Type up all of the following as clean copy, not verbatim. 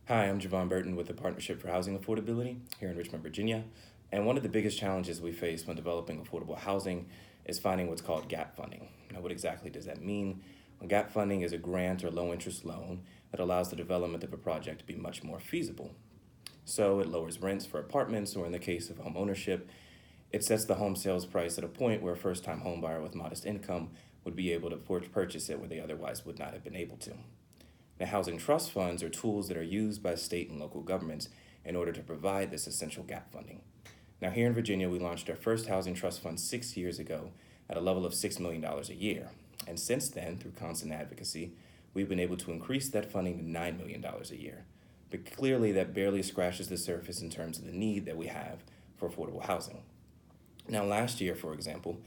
Hi, I'm Javon Burton with the Partnership for Housing Affordability here in Richmond, Virginia. And one of the biggest challenges we face when developing affordable housing is finding what's called gap funding. Now, what exactly does that mean? Well, gap funding is a grant or low interest loan that allows the development of a project to be much more feasible. So it lowers rents for apartments, or in the case of home ownership, it sets the home sales price at a point where a first time homebuyer with modest income would be able to purchase it where they otherwise would not have been able to. Now, housing trust funds are tools that are used by state and local governments in order to provide this essential gap funding. Now, here in Virginia, we launched our first housing trust fund 6 years ago at a level of $6 million a year. And since then, through constant advocacy, we've been able to increase that funding to $9 million a year. But clearly, that barely scratches the surface in terms of the need that we have for affordable housing. Now, last year, for example,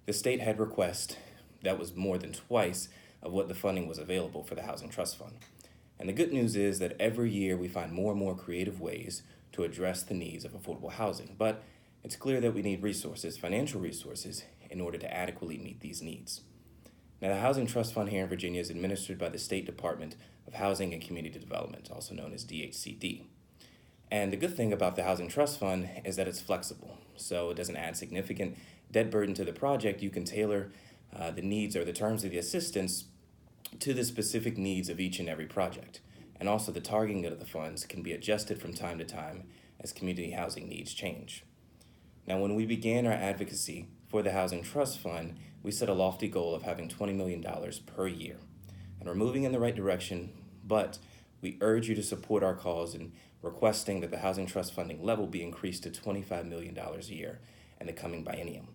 the state had requests that was more than twice of what the funding was available for the Housing Trust Fund. And the good news is that every year we find more and more creative ways to address the needs of affordable housing. But it's clear that we need resources, financial resources, in order to adequately meet these needs. Now, the Housing Trust Fund here in Virginia is administered by the State Department of Housing and Community Development, also known as DHCD. And the good thing about the Housing Trust Fund is that it's flexible, so it doesn't add significant debt burden to the project. You can tailor the needs or the terms of the assistance to the specific needs of each and every project. And also the targeting of the funds can be adjusted from time to time as community housing needs change. Now, when we began our advocacy for the Housing Trust Fund, we set a lofty goal of having $20 million per year. And we're moving in the right direction, but we urge you to support our cause in requesting that the Housing Trust funding level be increased to $25 million a year in the coming biennium.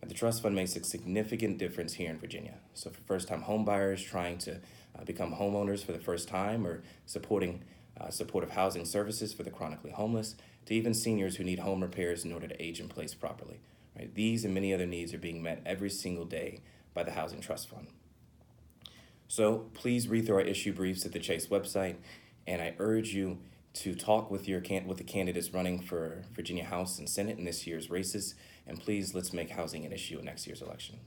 And the trust fund makes a significant difference here in Virginia. So for first-time home buyers trying to become homeowners for the first time, or supporting supportive housing services for the chronically homeless, to even seniors who need home repairs in order to age in place properly. Right? These and many other needs are being met every single day by the Housing Trust Fund. So please read through our issue briefs at the CHACE website, and I urge you to talk with the candidates running for Virginia House and Senate in this year's races, and please let's make housing an issue in next year's election.